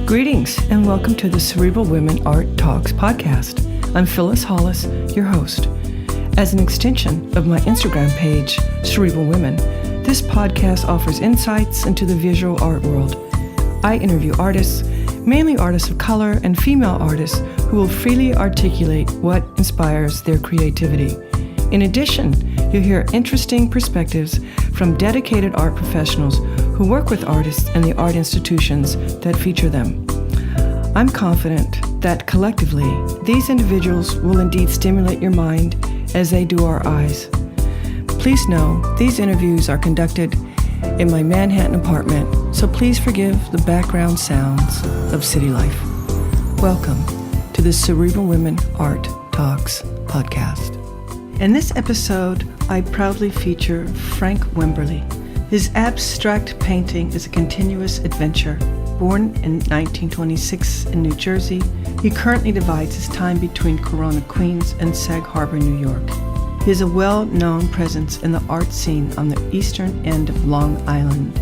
Greetings and welcome to the Cerebral Women Art Talks podcast. I'm Phyllis Hollis, your host. As an extension of my Instagram page, Cerebral Women, this podcast offers insights into the visual art world. I interview artists, mainly artists of color and female artists, who will freely articulate what inspires their creativity. In addition, you'll hear interesting perspectives from dedicated art professionals who work with artists and the art institutions that feature them. I'm confident that collectively, these individuals will indeed stimulate your mind as they do our eyes. Please know these interviews are conducted in my Manhattan apartment, so please forgive the background sounds of city life. Welcome to the Cerebral Women Art Talks podcast. In this episode, I proudly feature Frank Wimberley. His abstract painting is a continuous adventure. Born in 1926 in New Jersey, he currently divides his time between Corona, Queens and Sag Harbor, New York. He is a well-known presence in the art scene on the eastern end of Long Island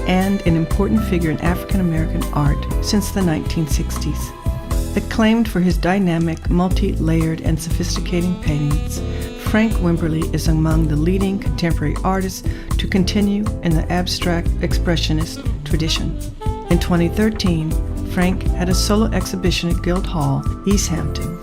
and an important figure in African American art since the 1960s. Acclaimed for his dynamic, multi-layered and sophisticated paintings, Frank Wimberley is among the leading contemporary artists to continue in the abstract expressionist tradition. In 2013, Frank had a solo exhibition at Guildhall, East Hampton.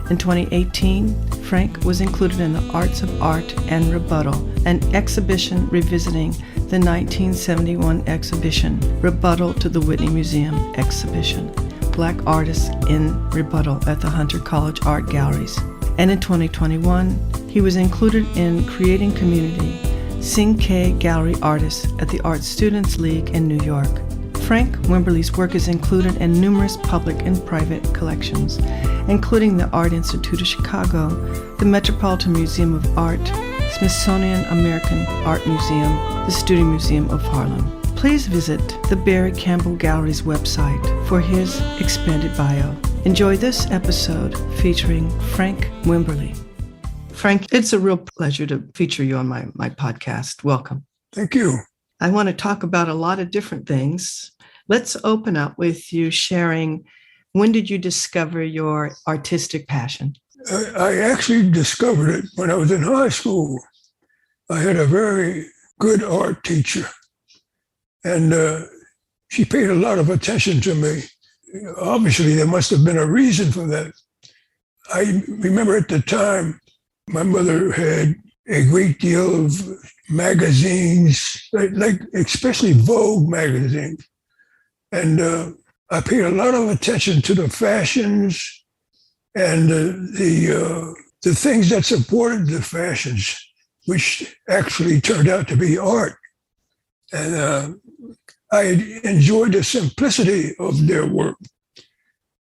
In 2018, Frank was included in the Arts of Art and Rebuttal, an exhibition revisiting the 1971 exhibition, Rebuttal to the Whitney Museum Exhibition, Black Artists in Rebuttal at the Hunter College Art Galleries. And in 2021, he was included in Creating Community, Cinque Gallery Artists at the Art Students League in New York. Frank Wimberley's work is included in numerous public and private collections, including the Art Institute of Chicago, the Metropolitan Museum of Art, Smithsonian American Art Museum, the Student Museum of Harlem. Please visit the Barry Campbell Gallery's website for his expanded bio. Enjoy this episode featuring Frank Wimberley. Frank, it's a real pleasure to feature you on my podcast. Welcome. Thank you. I want to talk about a lot of different things. Let's open up with you sharing, when did you discover your artistic passion? I actually discovered it when I was in high school. I had a very good art teacher, and she paid a lot of attention to me. Obviously, there must have been a reason for that. I remember at the time, my mother had a great deal of magazines, like especially Vogue magazines. And I paid a lot of attention to the fashions and the things that supported the fashions, which actually turned out to be art. And I enjoyed the simplicity of their work.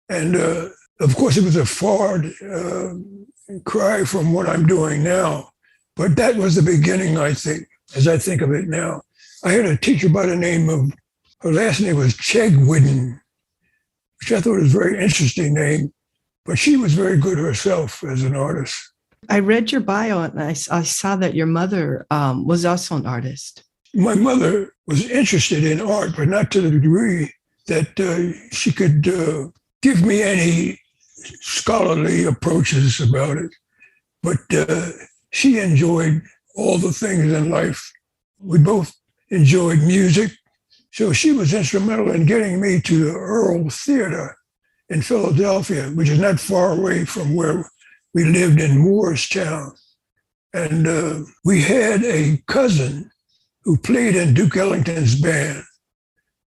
And of course, it was a far cry from what I'm doing now. But that was the beginning, I think, as I think of it now. I had a teacher by the name of, her last name was Chegwidden, which I thought was a very interesting name, but she was very good herself as an artist. I read your bio and I saw that your mother was also an artist. My mother was interested in art, but not to the degree that she could give me any scholarly approaches about it. But she enjoyed all the things in life. We both enjoyed music. So she was instrumental in getting me to the Earl Theater in Philadelphia, which is not far away from where we lived in Moorestown. And we had a cousin who played in Duke Ellington's band.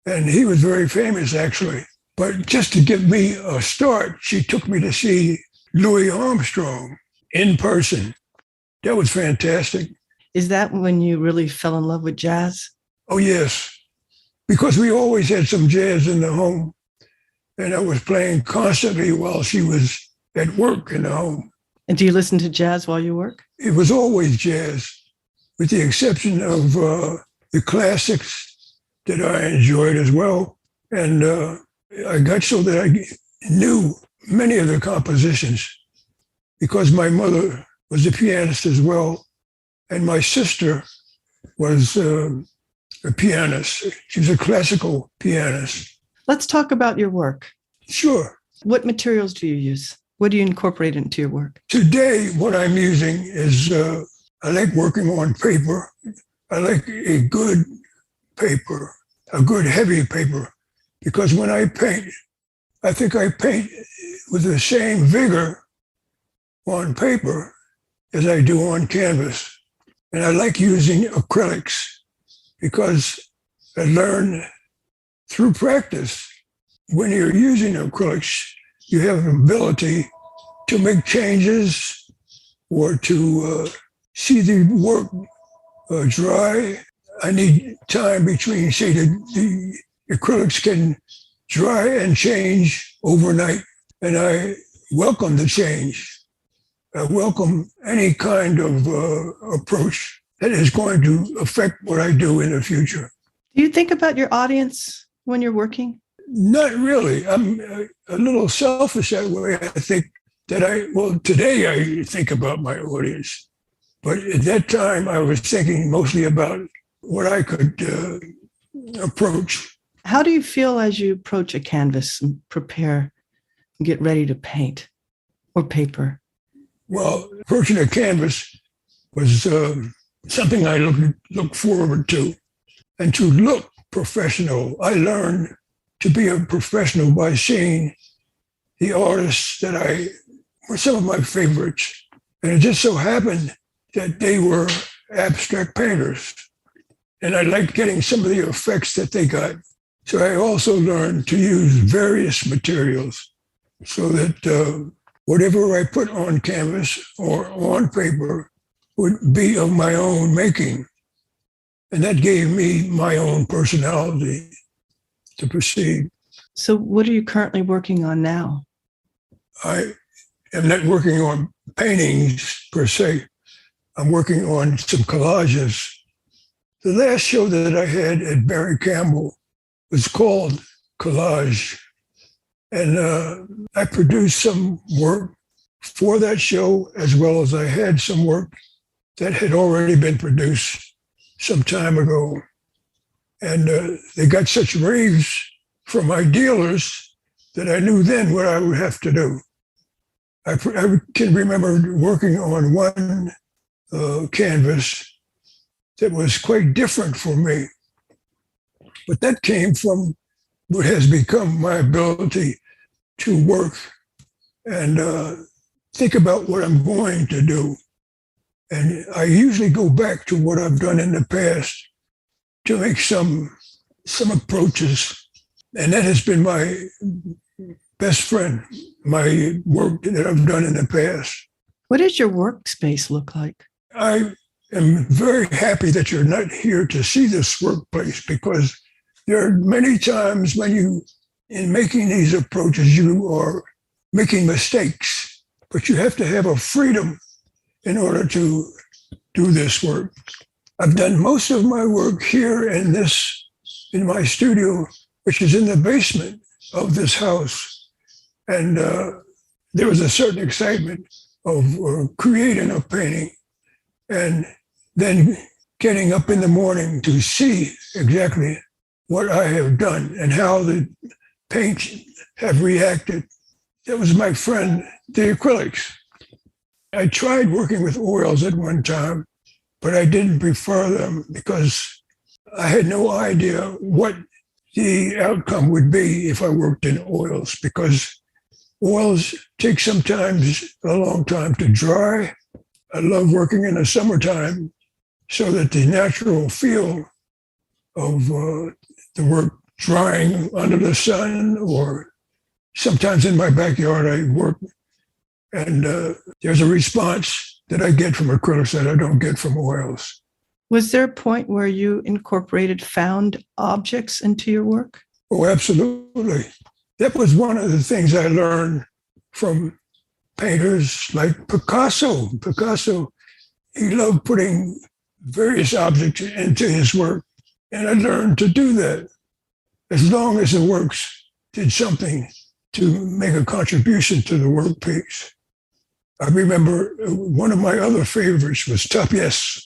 And he was very famous, actually. But just to give me a start, she took me to see Louis Armstrong in person. That was fantastic. Is that when you really fell in love with jazz? Oh, yes. Because we always had some jazz in the home. And I was playing constantly while she was at work in the home. And do you listen to jazz while you work? It was always jazz, with the exception of the classics that I enjoyed as well. And I got so that I knew many of the compositions because my mother was a pianist as well. And my sister was a pianist. She was a classical pianist. Let's talk about your work. Sure. What materials do you use? What do you incorporate into your work? Today, what I'm using is, I like working on paper. I like a good paper, a good heavy paper, because when I paint, I think I paint with the same vigor on paper as I do on canvas. And I like using acrylics because I learned through practice, when you're using acrylics, you have an ability to make changes or to see the work dry. I need time between, say, the acrylics can dry and change overnight, and I welcome the change. I welcome any kind of approach that is going to affect what I do in the future. Do you think about your audience when you're working? Not really. I'm a little selfish that way. I think that today I think about my audience. But at that time, I was thinking mostly about what I could approach. How do you feel as you approach a canvas and prepare and get ready to paint or paper? Well, approaching a canvas was something I looked forward to. And to look professional, I learned to be a professional by seeing the artists that were some of my favorites. And it just so happened that they were abstract painters. And I liked getting some of the effects that they got. So I also learned to use various materials so that whatever I put on canvas or on paper would be of my own making. And that gave me my own personality to proceed. So what are you currently working on now? I am not working on paintings per se. I'm working on some collages. The last show that I had at Barry Campbell was called Collage. And I produced some work for that show, as well as I had some work that had already been produced some time ago. And they got such raves from my dealers that I knew then what I would have to do. I can remember working on one canvas that was quite different for me. But that came from what has become my ability to work and think about what I'm going to do. And I usually go back to what I've done in the past to make some approaches. And that has been my best friend, my work that I've done in the past. What does your workspace look like? I am very happy that you're not here to see this workplace, because there are many times when in making these approaches, you are making mistakes, but you have to have a freedom in order to do this work. I've done most of my work here in my studio, which is in the basement of this house. And there was a certain excitement of creating a painting and then getting up in the morning to see exactly what I have done and how the paints have reacted. That was my friend, the acrylics. I tried working with oils at one time, but I didn't prefer them because I had no idea what the outcome would be if I worked in oils, because oils take sometimes a long time to dry. I love working in the summertime so that the natural feel of the work drying under the sun, or sometimes in my backyard I work, and there's a response that I get from acrylics that I don't get from oils. Was there a point where you incorporated found objects into your work? Oh, absolutely. That was one of the things I learned from painters like Picasso. Picasso, he loved putting various objects into his work, and I learned to do that as long as the works did something to make a contribution to the workpiece. I remember one of my other favorites was Tapies.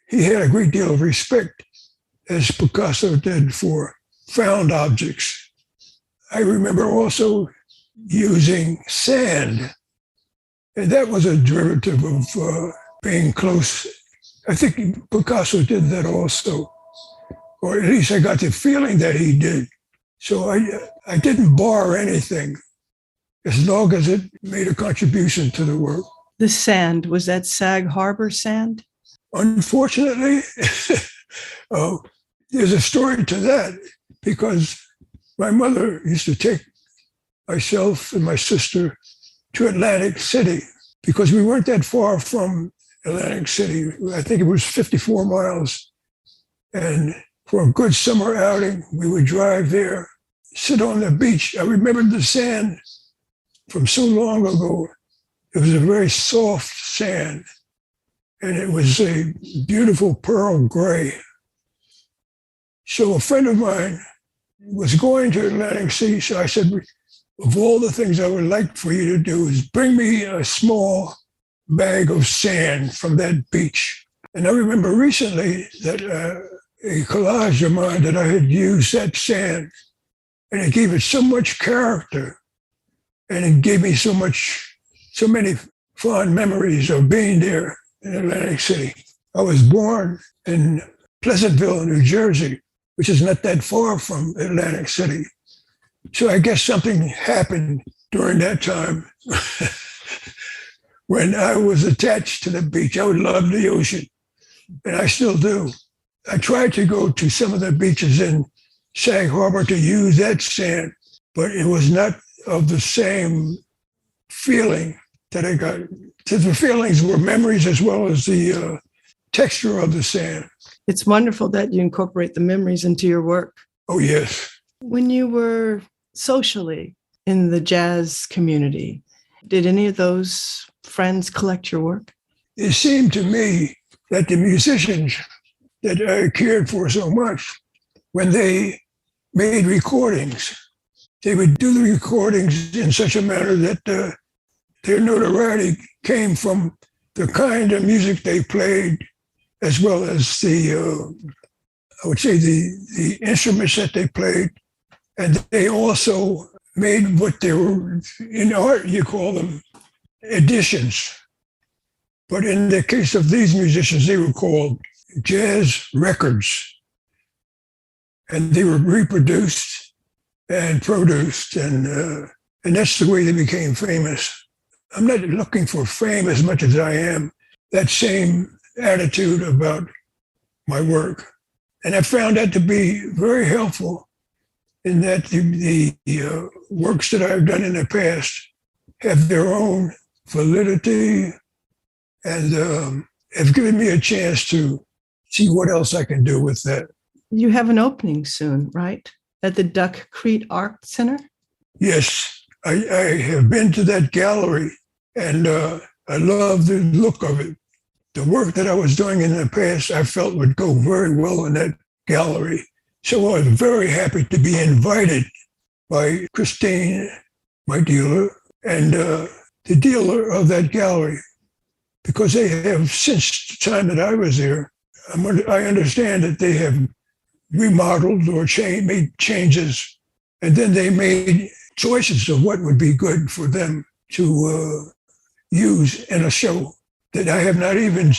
He had a great deal of respect, as Picasso did, for found objects. I remember also using sand. And that was a derivative of being close. I think Picasso did that also, or at least I got the feeling that he did. So I didn't bar anything as long as it made a contribution to the work. The sand, was that Sag Harbor sand? Unfortunately, there's a story to that, because my mother used to take myself and my sister to Atlantic City, because we weren't that far from Atlantic City. I think it was 54 miles. And for a good summer outing, we would drive there, sit on the beach. I remember the sand from so long ago. It was a very soft sand, and it was a beautiful pearl gray. So a friend of mine was going to Atlantic City, so I said, of all the things I would like for you to do is bring me a small bag of sand from that beach. And I remember recently that a collage of mine that I had used that sand, and it gave it so much character, and it gave me so many fond memories of being there in Atlantic City. I was born in Pleasantville, New Jersey, which is not that far from Atlantic City. So I guess something happened during that time when I was attached to the beach. I would love the ocean, and I still do. I tried to go to some of the beaches in Sag Harbor to use that sand, but it was not of the same feeling that I got. The feelings were memories as well as the texture of the sand. It's wonderful that you incorporate the memories into your work. Oh, yes. When you were socially in the jazz community, did any of those friends collect your work? It seemed to me that the musicians that I cared for so much, when they made recordings, they would do the recordings in such a manner that their notoriety came from the kind of music they played, as well as I would say the instruments that they played. And they also made what they were, in art, you call them editions. But in the case of these musicians, they were called jazz records. And they were reproduced and produced, and that's the way they became famous. I'm not looking for fame as much as I am that same attitude about my work. And I found that to be very helpful, in that the works that I've done in the past have their own validity, and have given me a chance to see what else I can do with that. You have an opening soon, right? At the Duck Creek Art Center? Yes, I have been to that gallery, and I love the look of it. The work that I was doing in the past, I felt would go very well in that gallery. So I was very happy to be invited by Christine, my dealer, and the dealer of that gallery, because they have, since the time that I was there, I understand that they have remodeled or made changes, and then they made choices of what would be good for them to use in a show that I have not even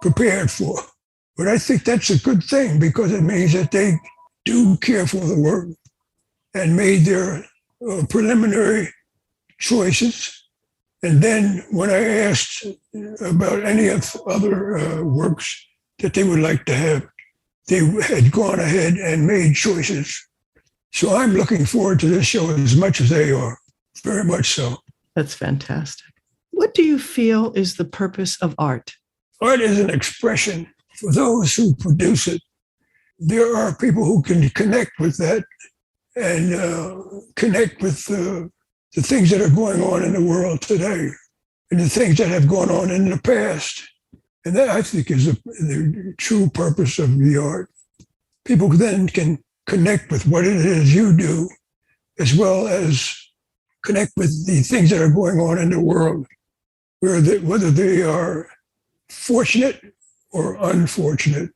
prepared for. But I think that's a good thing, because it means that they do care for the work and made their preliminary choices. And then when I asked about any of other works that they would like to have, they had gone ahead and made choices. So I'm looking forward to this show as much as they are, very much so. That's fantastic. What do you feel is the purpose of art? Art is an expression for those who produce it. There are people who can connect with that and connect with the things that are going on in the world today and the things that have gone on in the past. And that, I think, is the true purpose of the art. People then can connect with what it is you do, as well as connect with the things that are going on in the world, whether they are fortunate or unfortunate.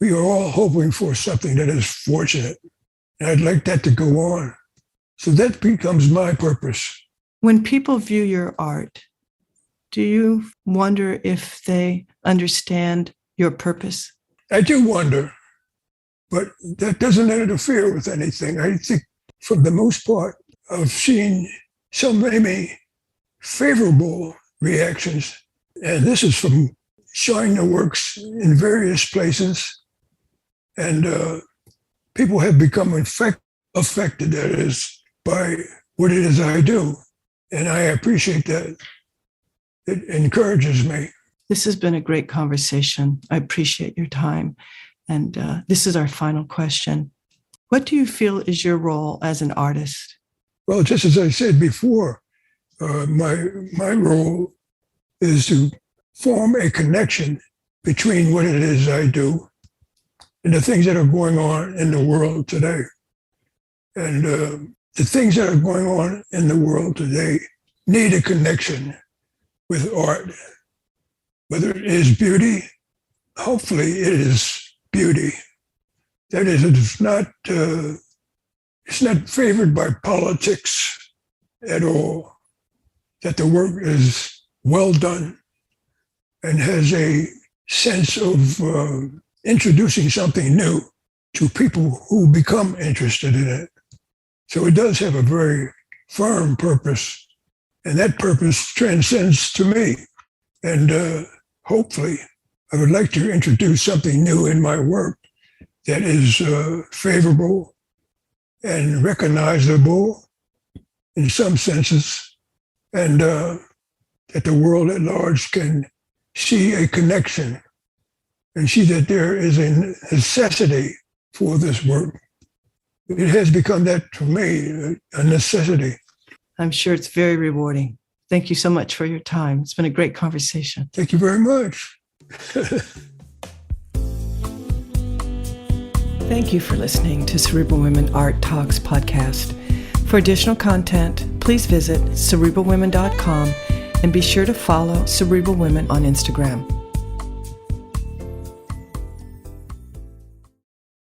We are all hoping for something that is fortunate. And I'd like that to go on. So that becomes my purpose. When people view your art, do you wonder if they understand your purpose? I do wonder, but that doesn't interfere with anything. I think for the most part, I've seen so many favorable reactions. And this is from showing the works in various places. And people have become affected, that is, by what it is I do. And I appreciate that. It encourages me. This has been a great conversation. I appreciate your time. And this is our final question. What do you feel is your role as an artist? Well, just as I said before, my role is to form a connection between what it is I do and the things that are going on in the world today. And the things that are going on in the world today need a connection with art. Whether it is beauty, hopefully it is beauty. That is, it's not favored by politics at all. That the work is well done and has a sense of introducing something new to people who become interested in it. So it does have a very firm purpose, and that purpose transcends to me. And hopefully, I would like to introduce something new in my work that is favorable and recognizable in some senses, and that the world at large can see a connection and see that there is a necessity for this work. It has become that for me, a necessity. I'm sure it's very rewarding. Thank you so much for your time. It's been a great conversation. Thank you very much. Thank you for listening to Cerebral Women Art Talks podcast. For additional content, please visit cerebralwomen.com and be sure to follow Cerebral Women on Instagram.